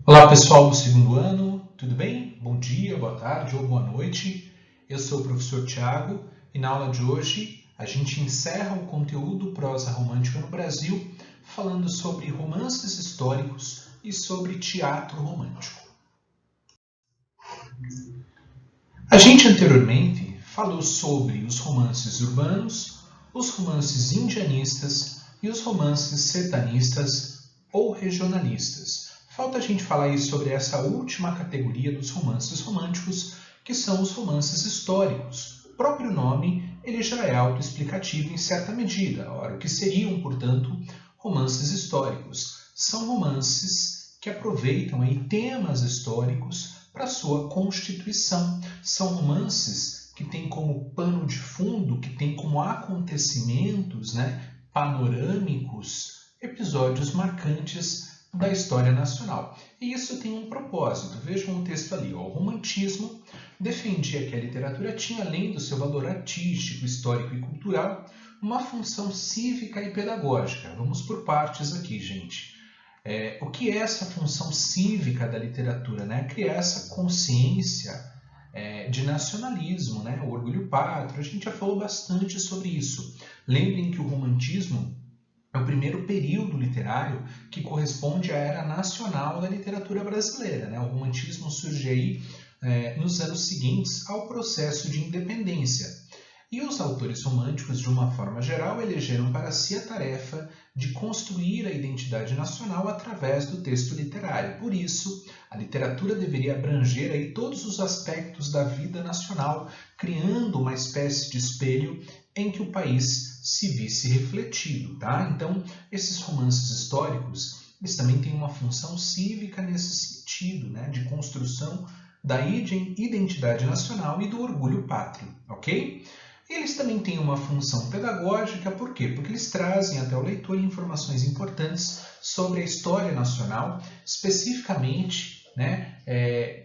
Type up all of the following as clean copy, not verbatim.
Olá pessoal do segundo ano, tudo bem? Bom dia, boa tarde ou boa noite. Eu sou o professor Tiago e na aula de hoje a gente encerra o conteúdo prosa romântica no Brasil falando sobre romances históricos e sobre teatro romântico. A gente anteriormente falou sobre os romances urbanos, os romances indianistas e os romances sertanistas ou regionalistas. Falta a gente falar aí sobre essa última categoria dos romances românticos, que são os romances históricos. O próprio nome ele já é autoexplicativo em certa medida. Ora, o que seriam, portanto, romances históricos? São romances que aproveitam aí temas históricos para sua constituição. São romances que têm como pano de fundo, que têm como acontecimentos, panorâmicos, episódios marcantes da história nacional. E isso tem um propósito. Vejam o texto ali. O romantismo defendia que a literatura tinha, além do seu valor artístico, histórico e cultural, uma função cívica e pedagógica. Vamos por partes aqui, gente. O que é essa função cívica da literatura? Criar essa consciência de nacionalismo, o orgulho pátrio. A gente já falou bastante sobre isso. Lembrem que o romantismo é o primeiro período literário que corresponde à era nacional da literatura brasileira. O romantismo surge aí nos anos seguintes ao processo de independência. E os autores românticos, de uma forma geral, elegeram para si a tarefa de construir a identidade nacional através do texto literário. Por isso, a literatura deveria abranger aí todos os aspectos da vida nacional, criando uma espécie de espelho em que o país se visse refletido. Então, esses romances históricos, eles também têm uma função cívica nesse sentido, de construção da identidade nacional e do orgulho pátrio, ok? Eles também têm uma função pedagógica, por quê? Porque eles trazem até o leitor informações importantes sobre a história nacional, especificamente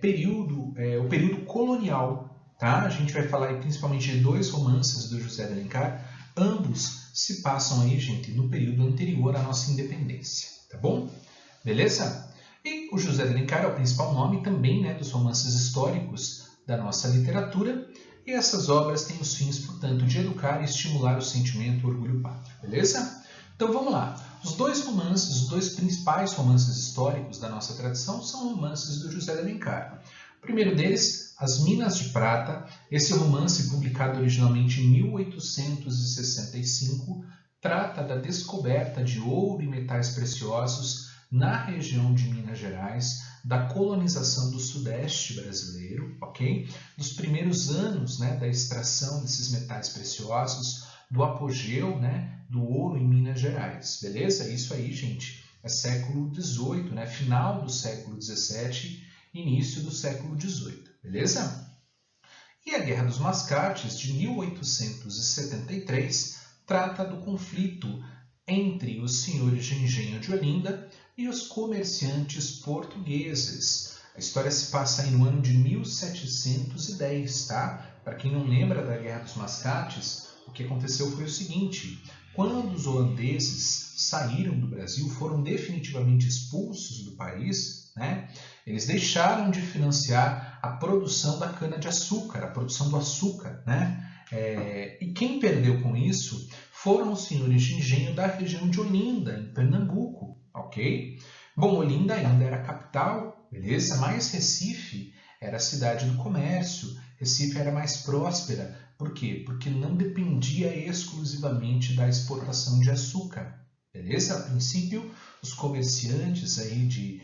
o período colonial. A gente vai falar aí principalmente de dois romances do José de Alencar, ambos se passam aí, gente, no período anterior à nossa independência, tá bom? Beleza? E o José de Alencar é o principal nome também dos romances históricos da nossa literatura, e essas obras têm os fins, portanto, de educar e estimular o sentimento e o orgulho pátrio, beleza? Então vamos lá. Os dois principais romances históricos da nossa tradição são romances do José de Alencar. O primeiro deles, As Minas de Prata. Esse romance, publicado originalmente em 1865, trata da descoberta de ouro e metais preciosos na região de Minas Gerais, da colonização do Sudeste brasileiro, ok? Dos primeiros anos da extração desses metais preciosos, do apogeu do ouro em Minas Gerais, beleza? Isso aí, gente, é século XVIII, final do século XVII, início do século XVIII, beleza? E a Guerra dos Mascates, de 1873, trata do conflito entre os senhores de engenho de Olinda e os comerciantes portugueses. A história se passa aí no ano de 1710, Para quem não lembra da Guerra dos Mascates, o que aconteceu foi o seguinte: quando os holandeses saíram do Brasil, foram definitivamente expulsos do país, eles deixaram de financiar a produção da cana-de-açúcar, a produção do açúcar, e quem perdeu com isso foram os senhores de engenho da região de Olinda, em Pernambuco, ok? Bom, Olinda ainda era a capital, beleza? Mas Recife era a cidade do comércio, Recife era mais próspera. Por quê? Porque não dependia exclusivamente da exportação de açúcar, beleza? A princípio, os comerciantes aí de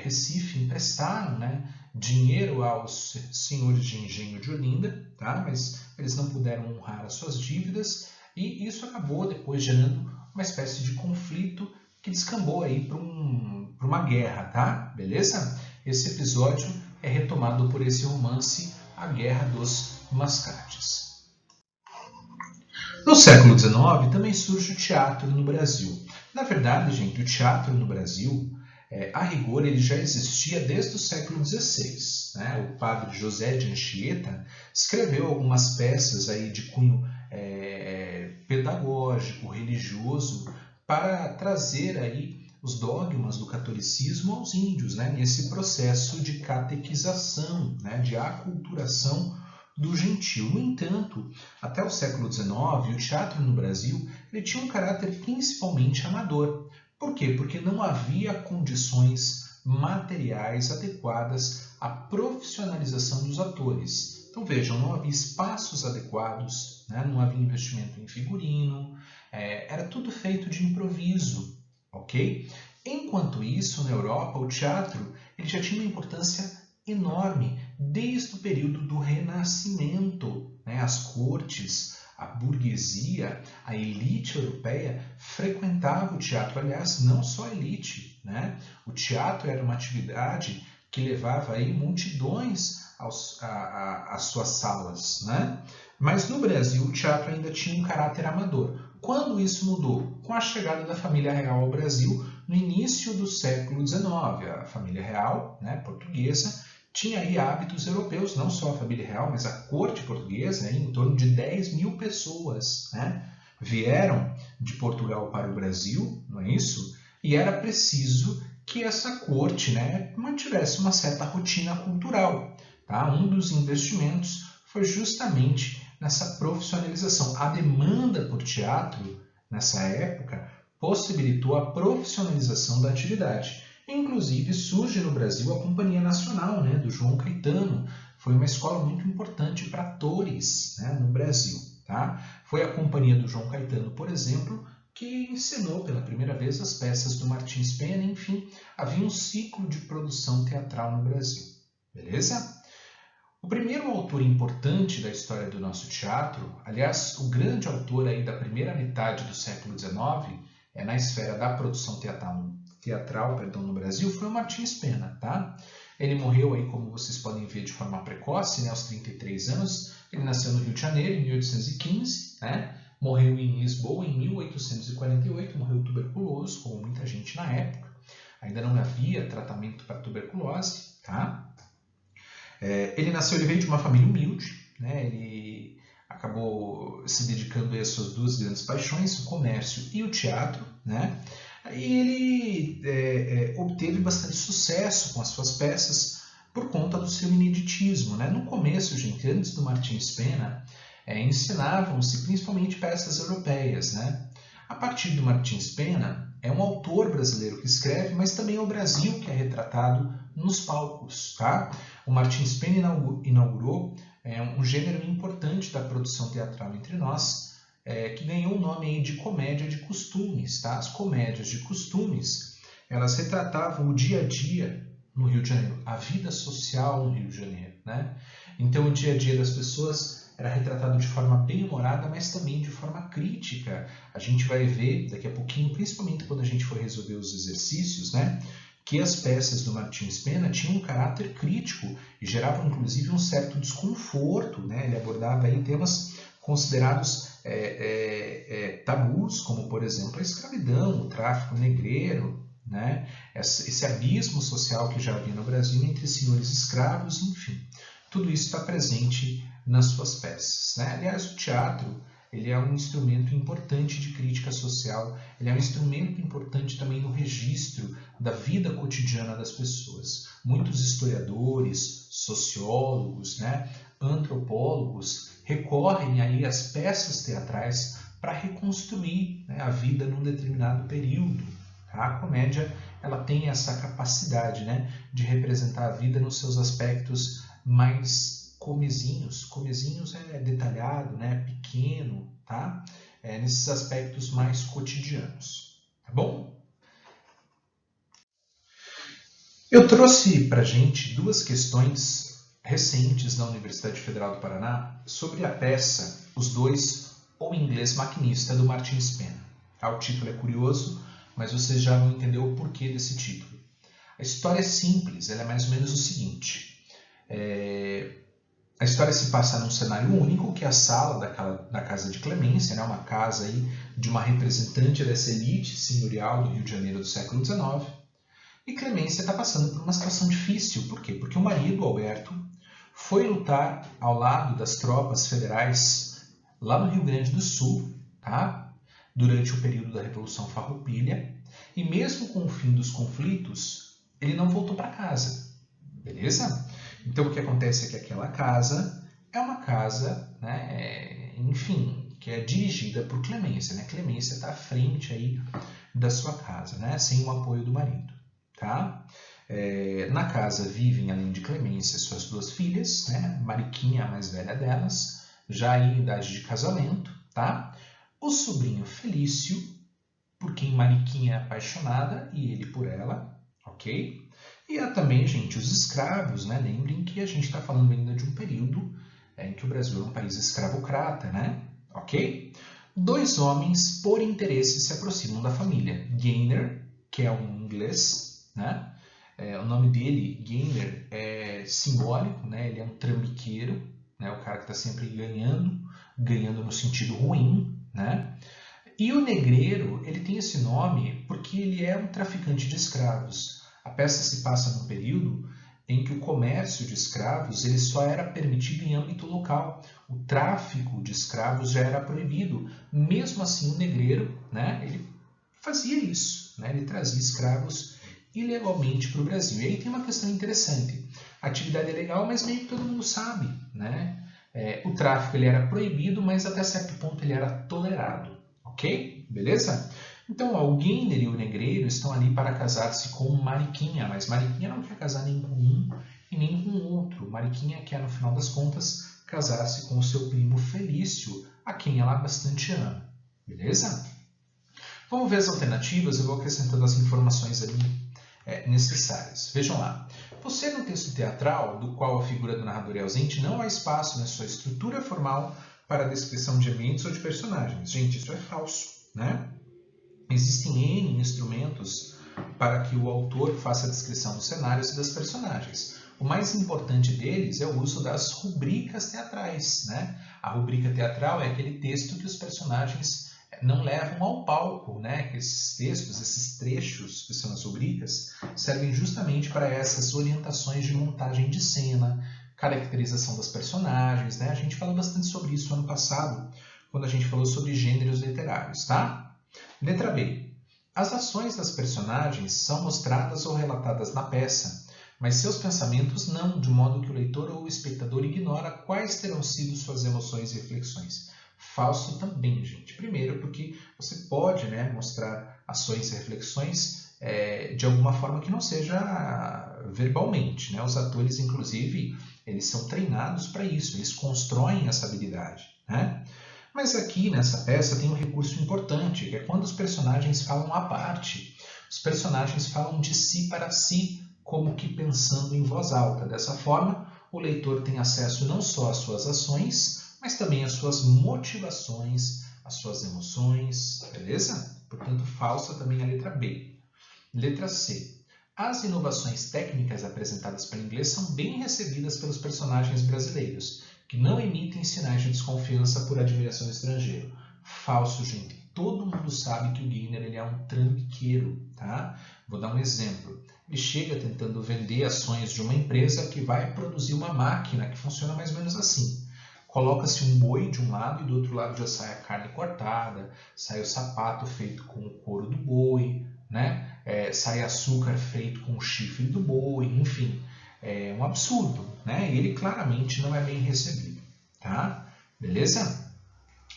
Recife emprestaram dinheiro aos senhores de engenho de Olinda, mas eles não puderam honrar as suas dívidas e isso acabou depois gerando uma espécie de conflito que descambou aí para uma guerra, beleza? Esse episódio é retomado por esse romance, A Guerra dos Mascates. No século XIX também surge o teatro no Brasil. Na verdade, gente, o teatro no Brasil, a rigor, ele já existia desde o século XVI. O padre José de Anchieta escreveu algumas peças aí de cunho pedagógico, religioso, para trazer aí os dogmas do catolicismo aos índios, né, nesse processo de catequização, né, de aculturação do gentio. No entanto, até o século XIX, o teatro no Brasil ele tinha um caráter principalmente amador. Por quê? Porque não havia condições materiais adequadas à profissionalização dos atores. Então vejam, não havia espaços adequados, né? Não havia investimento em figurino, era tudo feito de improviso, ok? Enquanto isso, na Europa, o teatro ele já tinha uma importância enorme desde o período do Renascimento, né? As cortes, a burguesia, a elite europeia frequentava o teatro. Aliás, não só a elite, né? O teatro era uma atividade que levava aí multidões às suas salas, né? Mas no Brasil o teatro ainda tinha um caráter amador. Quando isso mudou? Com a chegada da família real ao Brasil no início do século XIX. A família real, né, portuguesa, tinha aí hábitos europeus, não só a família real, mas a corte portuguesa, em torno de 10 mil pessoas, né, vieram de Portugal para o Brasil, não é isso? E era preciso que essa corte, né, mantivesse uma certa rotina cultural. Tá? Um dos investimentos foi justamente nessa profissionalização. A demanda por teatro, nessa época, possibilitou a profissionalização da atividade. Inclusive, surge no Brasil a Companhia Nacional, né, do João Caetano. Foi uma escola muito importante para atores, né, no Brasil. Tá? Foi a Companhia do João Caetano, por exemplo, que encenou pela primeira vez as peças do Martins Pena. Enfim, havia um ciclo de produção teatral no Brasil. Beleza? O primeiro autor importante da história do nosso teatro, aliás, o grande autor aí da primeira metade do século XIX, na esfera da produção teatral, no Brasil, foi o Martins Pena. Tá? Ele morreu aí, como vocês podem ver, de forma precoce, né, aos 33 anos. Ele nasceu no Rio de Janeiro, em 1815, né? Morreu em Lisboa em 1848, morreu tuberculoso, como muita gente na época. Ainda não havia tratamento para tuberculose. Tá? Ele veio de uma família humilde, né? Ele acabou se dedicando às suas duas grandes paixões, o comércio e o teatro, né? E ele obteve bastante sucesso com as suas peças por conta do seu ineditismo, né? No começo, gente, antes do Martins Pena, ensinavam-se principalmente peças europeias, né? A partir do Martins Pena, é um autor brasileiro que escreve, mas também é o Brasil que é retratado nos palcos. Tá? O Martins Pena inaugurou um gênero importante da produção teatral entre nós, que ganhou o nome aí de comédia de costumes. Tá? As comédias de costumes, elas retratavam o dia a dia no Rio de Janeiro, a vida social no Rio de Janeiro. Né? Então, o dia a dia das pessoas era retratado de forma bem humorada, mas também de forma crítica. A gente vai ver daqui a pouquinho, principalmente quando a gente for resolver os exercícios, né, que as peças do Martins Pena tinham um caráter crítico e geravam inclusive um certo desconforto. Né? Ele abordava aí temas considerados tabus, como por exemplo a escravidão, o tráfico negreiro, né? Esse abismo social que já havia no Brasil entre senhores escravos, enfim. Tudo isso está presente nas suas peças. Né? Aliás, o teatro ele é um instrumento importante de crítica social, ele é um instrumento importante também no registro da vida cotidiana das pessoas. Muitos historiadores, sociólogos, né, antropólogos recorrem aí às peças teatrais para reconstruir, né, a vida num determinado período. Tá? A comédia ela tem essa capacidade, né, de representar a vida nos seus aspectos mais comezinhos. Comezinhos é detalhado, né, pequeno, tá? Nesses aspectos mais cotidianos. Tá bom? Eu trouxe para a gente duas questões recentes da Universidade Federal do Paraná sobre a peça Os Dois, ou Inglês Maquinista, do Martins Pena. O título é curioso, mas vocês já vão entender o porquê desse título. A história é simples, ela é mais ou menos o seguinte. A história se passa num cenário único, que é a sala da casa de Clemência, né? Uma casa aí de uma representante dessa elite senhorial do Rio de Janeiro do século XIX. E Clemência está passando por uma situação difícil. Por quê? Porque o marido, Alberto, foi lutar ao lado das tropas federais lá no Rio Grande do Sul, tá? Durante o período da Revolução Farroupilha. E mesmo com o fim dos conflitos, ele não voltou para casa, beleza? Então o que acontece é que aquela casa é uma casa, né, enfim, que é dirigida por Clemência, né? Clemência está à frente aí da sua casa, né, sem o apoio do marido, tá? Na casa vivem, além de Clemência, suas duas filhas, né? Mariquinha, a mais velha delas, já em idade de casamento, tá? O sobrinho Felício, por quem Mariquinha é apaixonada e ele por ela, ok? E há também, gente, os escravos, né? Lembrem que a gente está falando ainda de um período em que o Brasil é um país escravocrata, né? Ok? Dois homens, por interesse, se aproximam da família. Gainer, que é um inglês, né? O nome dele, Gainer, é simbólico, né? Ele é um trambiqueiro, né? O cara que está sempre ganhando no sentido ruim, né? E o negreiro, ele tem esse nome porque ele é um traficante de escravos. A peça se passa num período em que o comércio de escravos ele só era permitido em âmbito local. O tráfico de escravos já era proibido. Mesmo assim, o negreiro, né, ele fazia isso, né? Ele trazia escravos ilegalmente para o Brasil. E aí tem uma questão interessante. A atividade é legal, mas meio que todo mundo sabe, né? O tráfico ele era proibido, mas até certo ponto ele era tolerado. Ok? Beleza? Então, o Gainer e o negreiro estão ali para casar-se com Mariquinha, mas Mariquinha não quer casar nem com um e nem com o outro. Mariquinha quer, no final das contas, casar-se com o seu primo Felício, a quem ela bastante ama. Beleza? Vamos ver as alternativas, eu vou acrescentando as informações ali necessárias. Vejam lá. Você, no texto teatral, do qual a figura do narrador é ausente, não há espaço na sua estrutura formal para a descrição de ambientes ou de personagens. Gente, isso é falso, né? Existem N instrumentos para que o autor faça a descrição dos cenários e das personagens. O mais importante deles é o uso das rubricas teatrais, né? A rubrica teatral é aquele texto que os personagens não levam ao palco, né? Esses textos, esses trechos, que são as rubricas, servem justamente para essas orientações de montagem de cena, caracterização das personagens, né? A gente falou bastante sobre isso ano passado, quando a gente falou sobre gêneros literários, tá? Letra B. As ações das personagens são mostradas ou relatadas na peça, mas seus pensamentos não, de modo que o leitor ou o espectador ignora quais terão sido suas emoções e reflexões. Falso também, gente. Primeiro, porque você pode, né, mostrar ações e reflexões de alguma forma que não seja verbalmente, né? Os atores, inclusive, eles são treinados para isso, eles constroem essa habilidade, né? Mas aqui nessa peça tem um recurso importante, que é quando os personagens falam à parte. Os personagens falam de si para si, como que pensando em voz alta. Dessa forma, o leitor tem acesso não só às suas ações, mas também às suas motivações, às suas emoções, beleza? Portanto, falsa também a letra B. Letra C. As inovações técnicas apresentadas pelo inglês são bem recebidas pelos personagens brasileiros, que não emitem sinais de desconfiança por admiração do estrangeiro. Falso, gente. Todo mundo sabe que o Gainer ele é um trambiqueiro, tá? Vou dar um exemplo. Ele chega tentando vender ações de uma empresa que vai produzir uma máquina que funciona mais ou menos assim. Coloca-se um boi de um lado e do outro lado já sai a carne cortada, sai o sapato feito com o couro do boi, né? Sai açúcar feito com o chifre do boi, enfim. É um absurdo, né? E ele claramente não é bem recebido, tá? Beleza?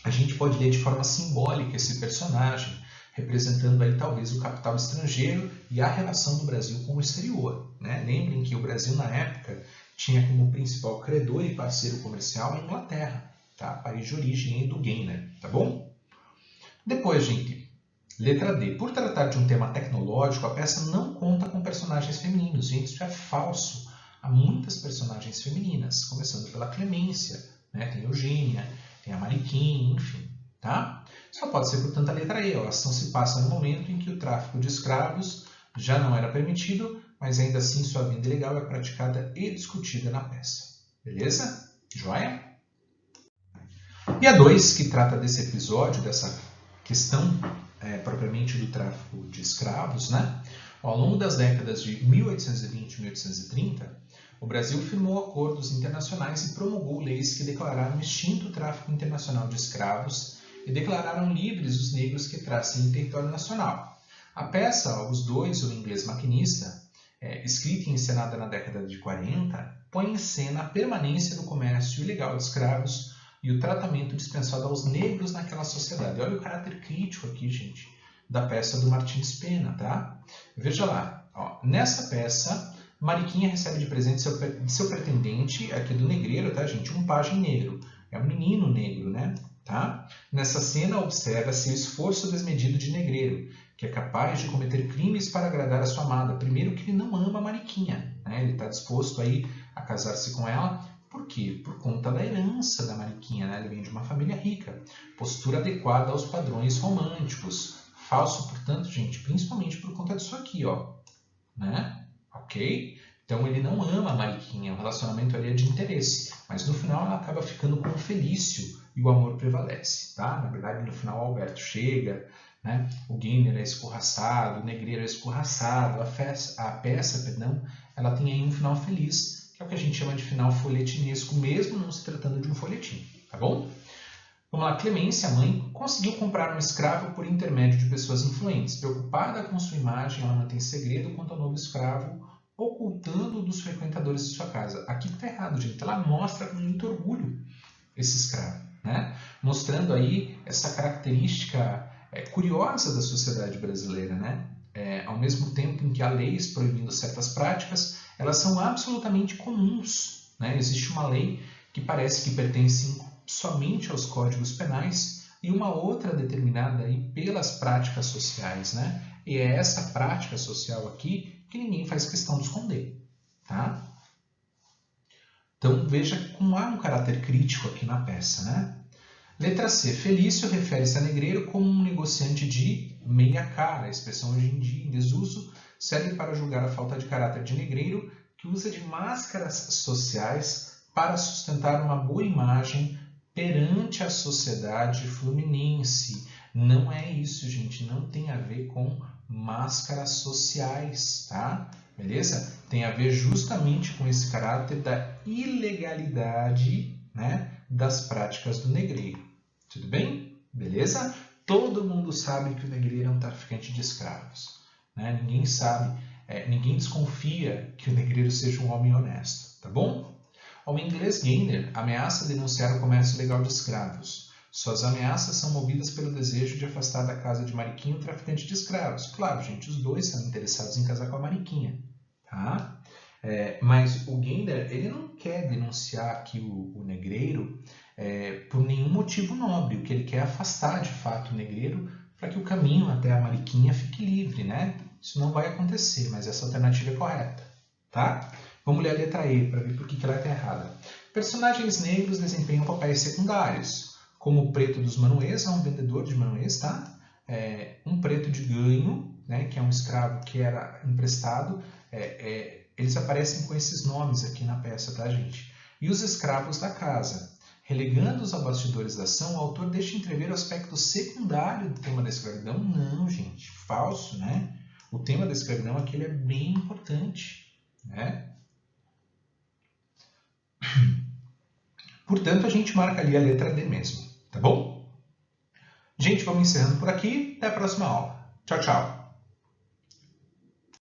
A gente pode ler de forma simbólica esse personagem, representando aí talvez o capital estrangeiro e a relação do Brasil com o exterior, né? Lembrem que o Brasil, na época, tinha como principal credor e parceiro comercial a Inglaterra, tá? País de origem do Gainer, tá bom? Depois, gente, letra D. Por tratar de um tema tecnológico, a peça não conta com personagens femininos. Gente, isso é falso. Há muitas personagens femininas, começando pela Clemência, né? Tem Eugênia, tem a Mariquinha, enfim, tá? Só pode ser, portanto, a letra E. A ação se passa no momento em que o tráfico de escravos já não era permitido, mas ainda assim sua venda ilegal é praticada e discutida na peça. Beleza? Joia? E a 2, que trata desse episódio, dessa questão propriamente do tráfico de escravos, né? Ao longo das décadas de 1820 e 1830, o Brasil firmou acordos internacionais e promulgou leis que declararam extinto o tráfico internacional de escravos e declararam livres os negros que entrassem em território nacional. A peça, Os Dois, o Inglês Maquinista, escrita e encenada na década de 40, põe em cena a permanência do comércio ilegal de escravos e o tratamento dispensado aos negros naquela sociedade. Olha o caráter crítico aqui, gente, da peça do Martins Pena, tá? Veja lá, ó, nessa peça, Mariquinha recebe de presente de seu pretendente, aqui do negreiro, tá, gente? Um pajem negro. É um menino negro, né? Tá? Nessa cena, observa-se o esforço desmedido de negreiro, que é capaz de cometer crimes para agradar a sua amada. Primeiro que ele não ama a Mariquinha, né? Ele está disposto aí a casar-se com ela. Por quê? Por conta da herança da Mariquinha, né? Ele vem de uma família rica. Postura adequada aos padrões românticos. Falso, portanto, gente, principalmente por conta disso aqui, ó. Né? Ok? Então ele não ama a Mariquinha, o relacionamento ali é de interesse. Mas no final ela acaba ficando com o Felício e o amor prevalece, tá? Na verdade, no final o Alberto chega, né? O Gainer é escorraçado, o negreiro é escorraçado, a peça, ela tem aí um final feliz, que é o que a gente chama de final folhetinesco, mesmo não se tratando de um folhetim, tá bom? Vamos lá, Clemência, a mãe, conseguiu comprar um escravo por intermédio de pessoas influentes. Preocupada com sua imagem, ela mantém segredo quanto ao novo escravo, ocultando-o dos frequentadores de sua casa. Aqui está errado, gente. Ela mostra com muito orgulho esse escravo, né? Mostrando aí essa característica curiosa da sociedade brasileira, né? Ao mesmo tempo em que há leis proibindo certas práticas, elas são absolutamente comuns, né? Existe uma lei que parece que pertence somente aos códigos penais e uma outra determinada aí pelas práticas sociais, né? E é essa prática social aqui que ninguém faz questão de esconder, tá? Então veja como há um caráter crítico aqui na peça, né? Letra C. Felício refere-se a negreiro como um negociante de meia cara. A expressão hoje em dia em desuso serve para julgar a falta de caráter de negreiro que usa de máscaras sociais para sustentar uma boa imagem perante a sociedade fluminense. Não é isso, gente. Não tem a ver com máscaras sociais, tá? Beleza? Tem a ver justamente com esse caráter da ilegalidade, né, das práticas do negreiro. Tudo bem? Beleza? Todo mundo sabe que o negreiro é um traficante de escravos, né? Ninguém sabe, ninguém desconfia que o negreiro seja um homem honesto, tá bom? O inglês Gainer ameaça denunciar o comércio ilegal de escravos. Suas ameaças são movidas pelo desejo de afastar da casa de Mariquinha o traficante de escravos. Claro, gente, os dois são interessados em casar com a Mariquinha, tá? Mas o Gainer, ele não quer denunciar aqui o negreiro por nenhum motivo nobre. O que ele quer é afastar, de fato, o negreiro para que o caminho até a Mariquinha fique livre, né? Isso não vai acontecer, mas essa alternativa é correta, tá? Vamos ler a letra E para ver por que ela está errada. Personagens negros desempenham papéis secundários, como o preto dos Manuês, é um vendedor de Manuês, tá? Um preto de ganho, né, que é um escravo que era emprestado. Eles aparecem com esses nomes aqui na peça, tá, gente? E os escravos da casa. Relegando-os a bastidores da ação, o autor deixa entrever o aspecto secundário do tema da escravidão. Não, gente, falso, né? O tema da escravidão aqui ele é bem importante, né? Portanto, a gente marca ali a letra D mesmo, tá bom? Gente, vamos encerrando por aqui. Até a próxima aula. Tchau, tchau.